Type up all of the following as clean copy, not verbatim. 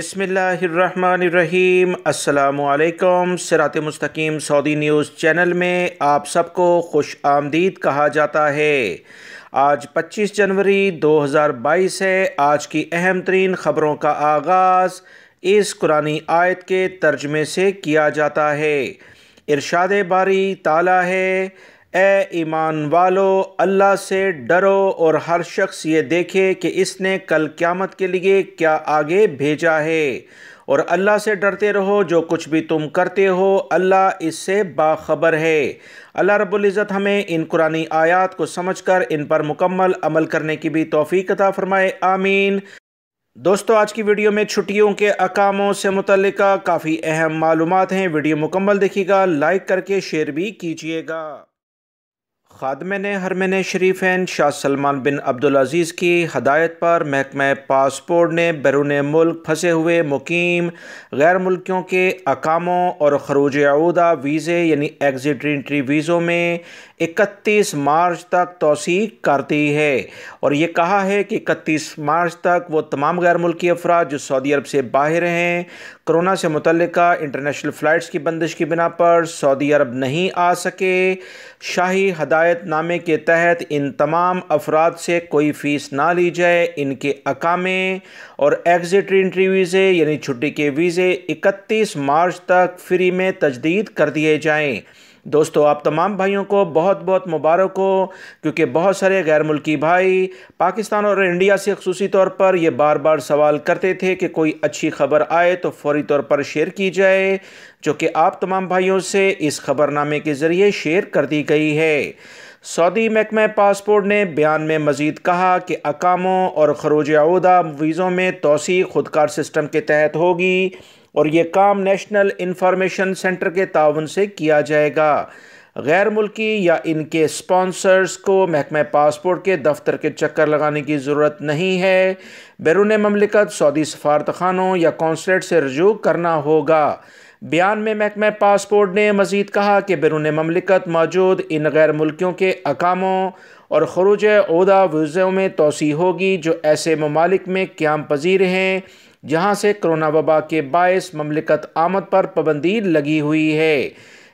بسم اللہ الرحمن الرحیم۔ السلام علیکم۔ صراط مستقیم سعودی نیوز چینل میں آپ سب کو خوش آمدید کہا جاتا ہے۔ آج 25 جنوری 2022 ہے۔ آج کی اہم ترین خبروں کا آغاز اس قرآنی آیت کے ترجمے سے کیا جاتا ہے۔ ارشاد باری تعالیٰ ہے، اے ایمان والو، اللہ سے ڈرو اور ہر شخص یہ دیکھے کہ اس نے کل قیامت کے لیے کیا آگے بھیجا ہے، اور اللہ سے ڈرتے رہو، جو کچھ بھی تم کرتے ہو اللہ اس سے باخبر ہے۔ اللہ رب العزت ہمیں ان قرآنی آیات کو سمجھ کر ان پر مکمل عمل کرنے کی بھی توفیق عطا فرمائے، آمین۔ دوستو، آج کی ویڈیو میں چھٹیوں کے احکاموں سے متعلقہ کافی اہم معلومات ہیں۔ ویڈیو مکمل دیکھیے گا، لائک کر کے شیئر بھی کیجیے گا۔ خادمین حرمین شریفین شاہ سلمان بن عبدالعزیز کی ہدایت پر محکمہ پاسپورٹ نے بیرون ملک پھنسے ہوئے مقیم غیر ملکیوں کے اقاموں اور خروج عودہ ویزے یعنی ایگزٹ انٹری ویزوں میں 31 مارچ تک توسیع کر دی ہے، اور یہ کہا ہے کہ 31 مارچ تک وہ تمام غیر ملکی افراد جو سعودی عرب سے باہر ہیں، کرونا سے متعلقہ انٹرنیشنل فلائٹس کی بندش کی بنا پر سعودی عرب نہیں آ سکے، شاہی ہدایت نامے کے تحت ان تمام افراد سے کوئی فیس نہ لی جائے۔ ان کے اقامے اور ایگزٹ انٹری ویزے یعنی چھٹی کے ویزے 31 مارچ تک فری میں تجدید کر دیے جائیں۔ دوستو، آپ تمام بھائیوں کو بہت بہت مبارک ہو، کیونکہ بہت سارے غیر ملکی بھائی پاکستان اور انڈیا سے خصوصی طور پر یہ بار بار سوال کرتے تھے کہ کوئی اچھی خبر آئے تو فوری طور پر شیئر کی جائے، جو کہ آپ تمام بھائیوں سے اس خبر نامے کے ذریعے شیئر کر دی گئی ہے۔ سعودی محکمہ پاسپورٹ نے بیان میں مزید کہا کہ اقاموں اور خروج عودہ ویزوں میں توسیع خودکار سسٹم کے تحت ہوگی، اور یہ کام نیشنل انفارمیشن سینٹر کے تعاون سے کیا جائے گا۔ غیر ملکی یا ان کے سپانسرز کو محکمہ پاسپورٹ کے دفتر کے چکر لگانے کی ضرورت نہیں ہے، بیرون مملکت سعودی سفارتخانوں یا کونسلیٹ سے رجوع کرنا ہوگا۔ بیان میں محکمہ پاسپورٹ نے مزید کہا کہ بیرون مملکت موجود ان غیر ملکیوں کے اقاموں اور خروج عودہ ویزوں میں توسیع ہوگی جو ایسے ممالک میں قیام پذیر ہیں جہاں سے کرونا وبا کے باعث مملکت آمد پر پابندی لگی ہوئی ہے۔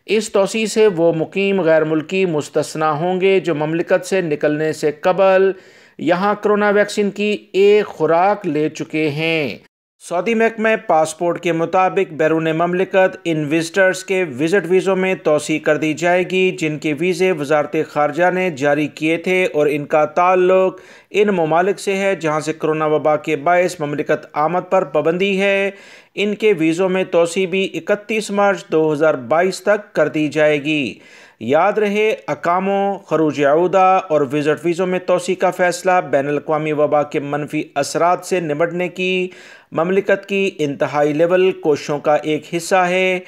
اس توسیع سے وہ مقیم غیر ملکی مستثنیٰ ہوں گے جو مملکت سے نکلنے سے قبل یہاں کرونا ویکسین کی ایک خوراک لے چکے ہیں۔ سعودی محکمہ پاسپورٹ کے مطابق بیرون مملکت ان وزٹرز کے وزٹ ویزوں میں توسیع کر دی جائے گی جن کے ویزے وزارت خارجہ نے جاری کیے تھے اور ان کا تعلق ان ممالک سے ہے جہاں سے کرونا وبا کے باعث مملکت آمد پر پابندی ہے۔ ان کے ویزوں میں توسیع بھی 31 مارچ 2022 تک کر دی جائے گی۔ یاد رہے، اقاموں، خروج عودہ اور وزٹ ویزوں میں توسیع کا فیصلہ بین الاقوامی وبا کے منفی اثرات سے نمٹنے کی مملکت کی انتہائی لیول کوششوں کا ایک حصہ ہے۔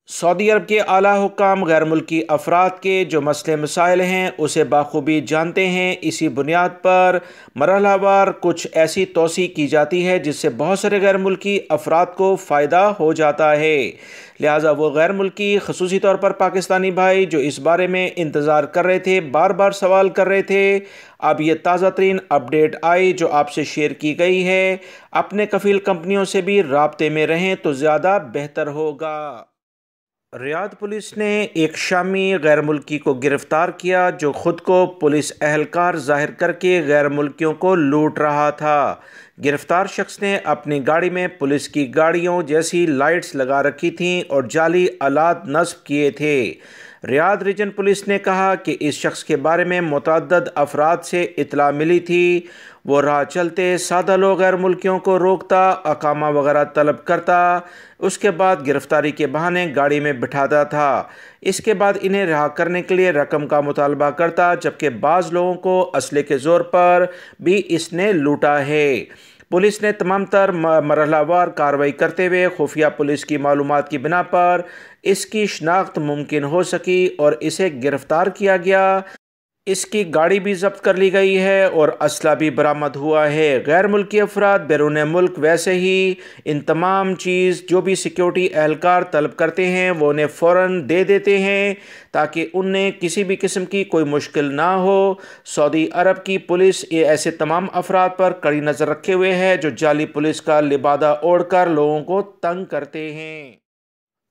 سعودی عرب کے اعلیٰ حکام غیر ملکی افراد کے جو مسئلے مسائل ہیں اسے بخوبی جانتے ہیں، اسی بنیاد پر مرحلہ وار کچھ ایسی توسیع کی جاتی ہے جس سے بہت سارے غیر ملکی افراد کو فائدہ ہو جاتا ہے۔ لہٰذا وہ غیر ملکی خصوصی طور پر پاکستانی بھائی جو اس بارے میں انتظار کر رہے تھے، بار بار سوال کر رہے تھے، اب یہ تازہ ترین اپڈیٹ آئی جو آپ سے شیئر کی گئی ہے۔ اپنے کفیل کمپنیوں سے بھی رابطے میں رہیں تو زیادہ بہتر ہوگا۔ ریاض پولیس نے ایک شامی غیر ملکی کو گرفتار کیا جو خود کو پولیس اہلکار ظاہر کر کے غیر ملکیوں کو لوٹ رہا تھا۔ گرفتار شخص نے اپنی گاڑی میں پولیس کی گاڑیوں جیسی لائٹس لگا رکھی تھیں اور جعلی آلات نصب کیے تھے۔ ریاض ریجن پولیس نے کہا کہ اس شخص کے بارے میں متعدد افراد سے اطلاع ملی تھی۔ وہ راہ چلتے سادہ لوگ غیر ملکیوں کو روکتا، اقامہ وغیرہ طلب کرتا، اس کے بعد گرفتاری کے بہانے گاڑی میں بٹھاتا تھا۔ اس کے بعد انہیں رہا کرنے کے لیے رقم کا مطالبہ کرتا، جبکہ بعض لوگوں کو اسلحے کے زور پر بھی اس نے لوٹا ہے۔ پولیس نے تمام تر مرحلہ وار کارروائی کرتے ہوئے خفیہ پولیس کی معلومات کی بنا پر اس کی شناخت ممکن ہو سکی اور اسے گرفتار کیا گیا۔ اس کی گاڑی بھی ضبط کر لی گئی ہے اور اسلحہ بھی برآمد ہوا ہے۔ غیر ملکی افراد بیرون ملک ویسے ہی ان تمام چیز جو بھی سیکیورٹی اہلکار طلب کرتے ہیں وہ انہیں فوراً دے دیتے ہیں تاکہ انہیں کسی بھی قسم کی کوئی مشکل نہ ہو۔ سعودی عرب کی پولیس ایسے تمام افراد پر کڑی نظر رکھے ہوئے ہے جو جعلی پولیس کا لبادہ اوڑھ کر لوگوں کو تنگ کرتے ہیں۔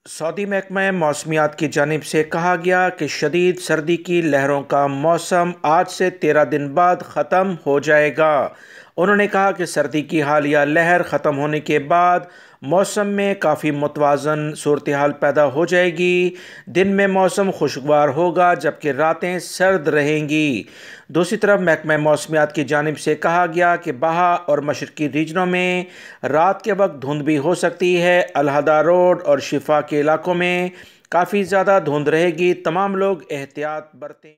سعودی محکمہ موسمیات کی جانب سے کہا گیا کہ شدید سردی کی لہروں کا موسم آج سے 13 دن بعد ختم ہو جائے گا۔ انہوں نے کہا کہ سردی کی حالیہ لہر ختم ہونے کے بعد موسم میں کافی متوازن صورتحال پیدا ہو جائے گی۔ دن میں موسم خوشگوار ہوگا جبکہ راتیں سرد رہیں گی۔ دوسری طرف محکمہ موسمیات کی جانب سے کہا گیا کہ بہا اور مشرقی ریجنوں میں رات کے وقت دھند بھی ہو سکتی ہے۔ الہدہ روڈ اور شفا کے علاقوں میں کافی زیادہ دھند رہے گی۔ تمام لوگ احتیاط برتیں۔